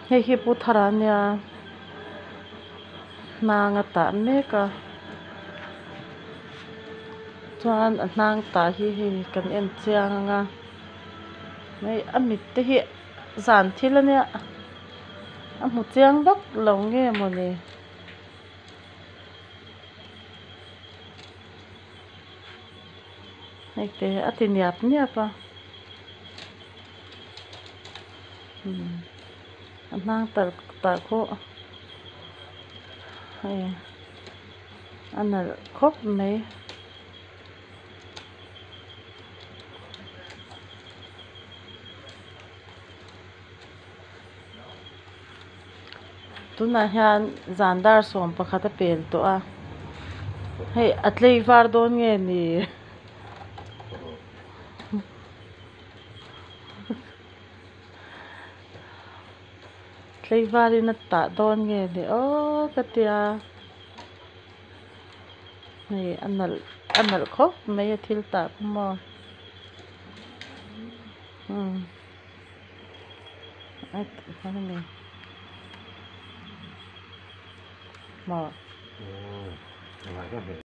Hei hi putharania nanga ta meka chuan a hnang ta hi kan en chiang anga nei amit te hi zan thil ania a hmu chiang vak lo nge mawni hei te a ti niap niap a a hnang tar ta kho hei anal khop mai tuna hian zandar som pakhat a pel tawh a hei a tlei var dawn nge ni tlei varin a tah dawn nge ni aw ka tia hei anal khop mai a thil tah pawh maw